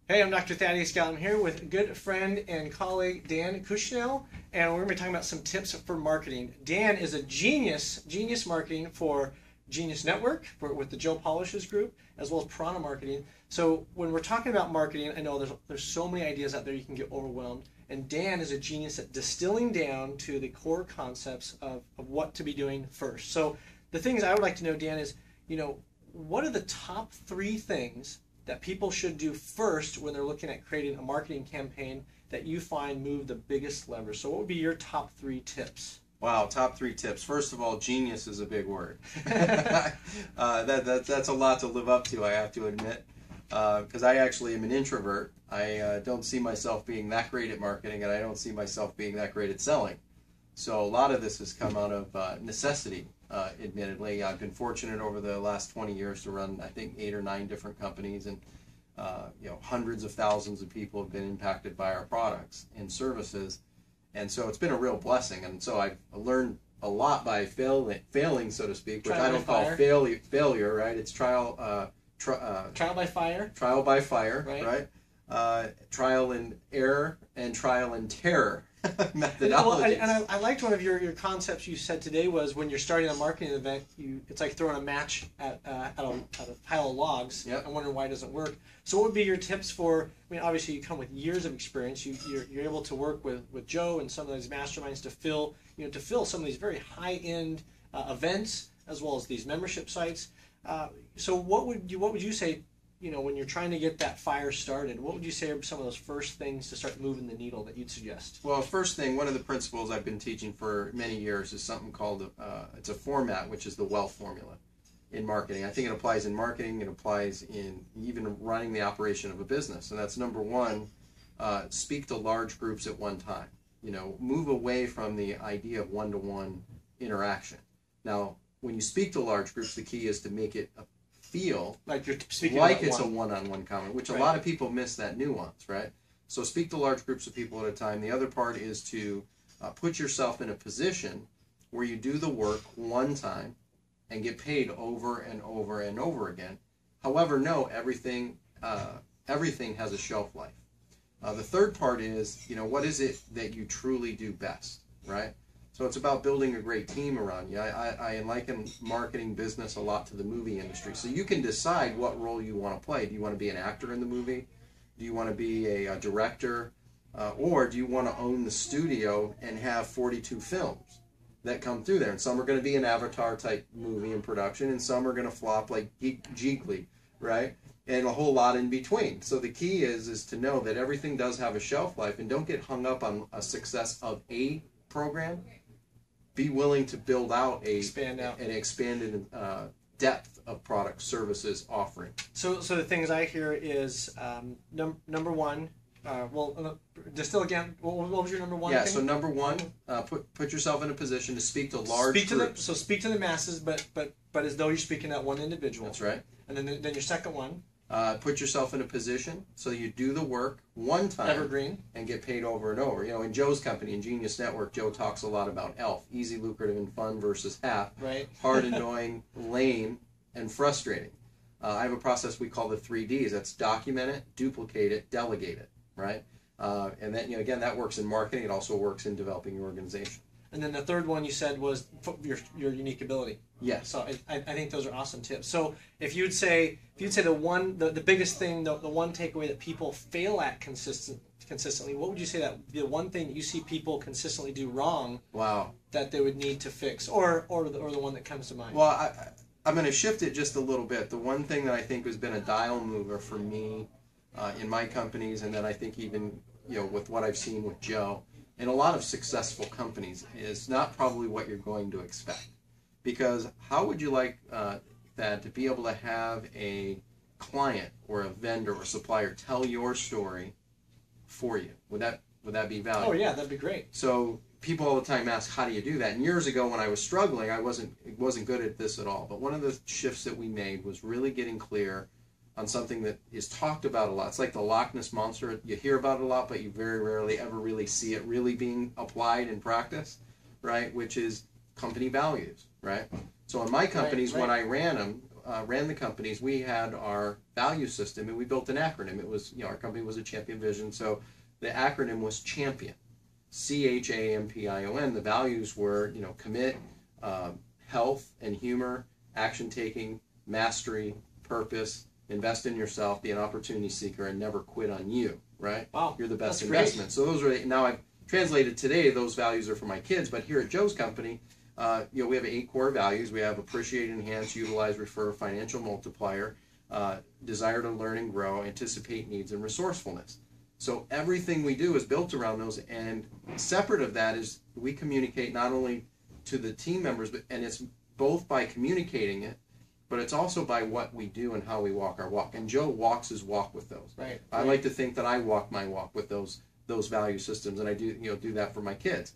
Hey, I'm Dr. Thaddeus Gala. I'm here with good friend and colleague Dan Kuschell, and we're going to be talking about some tips for marketing. Dan is a genius marketing for Genius Network with the Joe Polish's group, as well as Piranha Marketing. So when we're talking about marketing, I know there's so many ideas out there you can get overwhelmed, and Dan is a genius at distilling down to the core concepts of what to be doing first. So the things I would like to know, Dan, is, what are the top 3 things that people should do first when they're looking at creating a marketing campaign that you find move the biggest leverage? So what would be your top 3 tips? Wow, top 3 tips. First of all, genius is a big word. That's a lot to live up to, I have to admit, because I actually am an introvert. I don't see myself being that great at marketing, and I don't see myself being that great at selling. So a lot of this has come out of necessity, admittedly. I've been fortunate over the last 20 years to run, I think, 8 or 9 different companies, and hundreds of thousands of people have been impacted by our products and services. And so it's been a real blessing. And so I've learned a lot by failing, so to speak, which I don't call failure, right? It's trial by fire. Trial by fire, right? Trial and error and trial and terror methodology. And I liked one of your concepts you said today was when you're starting a marketing event, it's like throwing a match at a pile of logs. Yep. and wondering why it doesn't work. So what would be your tips for, obviously you come with years of experience. You're able to work with Joe and some of these masterminds to fill some of these very high-end events, as well as these membership sites. So what would you say, when you're trying to get that fire started, what would you say are some of those first things to start moving the needle that you'd suggest? Well, first thing, one of the principles I've been teaching for many years is something called, it's a format, which is the wealth formula in marketing. I think it applies in marketing, it applies in even running the operation of a business. And that's number 1, speak to large groups at one time. Move away from the idea of one-to-one interaction. Now, when you speak to large groups, the key is to make it feel like you're speaking like it's a one-on-one comment, which a lot of people miss that nuance, right? So speak to large groups of people at a time. The other part is to put yourself in a position where you do the work one time and get paid over and over and over again. However, no, everything has a shelf life. The third part is, what is it that you truly do best, right? So it's about building a great team around you. I liken marketing business a lot to the movie industry. So you can decide what role you want to play. Do you want to be an actor in the movie? Do you want to be a director? Or do you want to own the studio and have 42 films that come through there? And some are going to be an Avatar type movie in production, and some are going to flop like Geekly, right? And a whole lot in between. So the key is to know that everything does have a shelf life, and don't get hung up on a success of a program. Be willing to build out an expanded depth of product, services, offering. So the things I hear is number 1. Distill again. What was your number 1? Yeah. thing? So number 1, put yourself in a position to speak to large groups. So speak to the masses, but as though you're speaking to one individual. That's right. And then your second one. Put yourself in a position so you do the work one time, evergreen, and get paid over and over. In Joe's company, in Genius Network, Joe talks a lot about ELF, easy, lucrative, and fun versus half, right? Hard, annoying, lame, and frustrating. I have a process we call the 3 Ds. That's document it, duplicate it, delegate it, right? And then, again, that works in marketing. It also works in developing your organization. And then the third one you said was your unique ability. Yes. So I think those are awesome tips. So if you'd say the biggest thing, the one takeaway that people fail at consistently, what would you say that the one thing that you see people consistently do wrong? Wow. That they would need to fix, or the one that comes to mind? Well, I'm going to shift it just a little bit. The one thing that I think has been a dial mover for me in my companies, and then I think even with what I've seen with Joe in a lot of successful companies, is not probably what you're going to expect. Because how would you like that to be able to have a client or a vendor or supplier tell your story for you? Would that be valuable? Oh yeah, that'd be great. So people all the time ask, how do you do that? And years ago when I was struggling, I wasn't good at this at all. But one of the shifts that we made was really getting clear on something that is talked about a lot. It's like the Loch Ness Monster. You hear about it a lot, but you very rarely ever really see it really being applied in practice, right? Which is company values, right? So in my companies, when I ran them, ran the companies, we had our value system, and we built an acronym. It was, our company was a champion vision, so the acronym was champion, CHAMPION. The values were, commit, health and humor, action taking, mastery, purpose, invest in yourself, be an opportunity seeker, and never quit on you. Right? Wow, you're the best that's investment. Great. So those are, now I've translated today. Those values are for my kids, but here at Joe's company, we have 8 core values. We have appreciate, enhance, utilize, refer, financial multiplier, desire to learn and grow, anticipate needs, and resourcefulness. So everything we do is built around those, and separate of that is we communicate not only to the team members, and it's both by communicating it, but it's also by what we do and how we walk our walk. And Joe walks his walk with those. Right. I like to think that I walk my walk with those value systems, and I do that for my kids.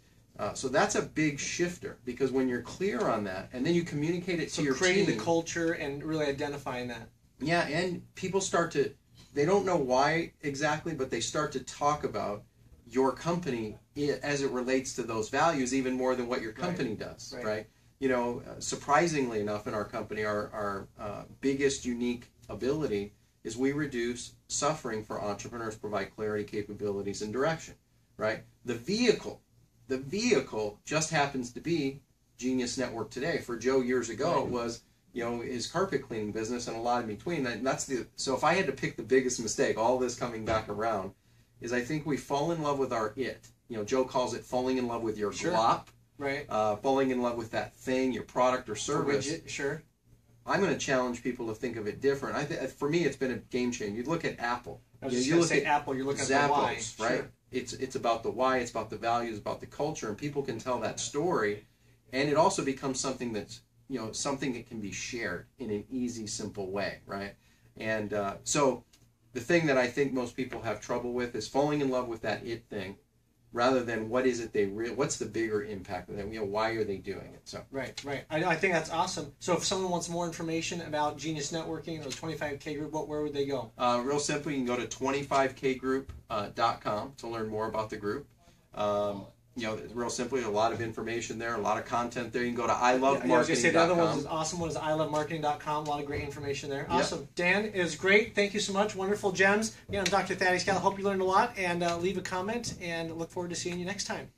So that's a big shifter, because when you're clear on that, and then you communicate it to your team. So creating the culture and really identifying that. Yeah, and people start to, they don't know why exactly, but they start to talk about your company as it relates to those values even more than what your company does, right? Surprisingly enough, in our company, our biggest unique ability is we reduce suffering for entrepreneurs, provide clarity, capabilities, and direction, right? The vehicle just happens to be Genius Network today. For Joe years ago, it was, his carpet cleaning business and a lot in between. So if I had to pick the biggest mistake, all this coming back around, is I think we fall in love with our it. Joe calls it falling in love with your glop. Right. Falling in love with that thing, your product or service. Widget, sure. I'm going to challenge people to think of it different. For me, it's been a game changer. You look at Apple. I was just going to say Apple. You're looking at the why, right? Sure. It's about the why. It's about the values. About the culture, and people can tell that story, and it also becomes something that's something that can be shared in an easy, simple way, right? And so the thing that I think most people have trouble with is falling in love with that it thing, rather than what is it what's the bigger impact of them? Why are they doing it? So right. I think that's awesome. So if someone wants more information about Genius Networking or the 25K group, where would they go? Real simple, you can go to 25kgroup.com to learn more about the group. Real simply, a lot of information there, a lot of content there. You can go to ilovemarketing.com. I was going to say the other one is awesome. One is ilovemarketing.com. A lot of great information there. Awesome. Yep. Dan, it was great. Thank you so much. Wonderful gems. I'm Dr. Thaddeus Gala. Hope you learned a lot, and leave a comment, and look forward to seeing you next time.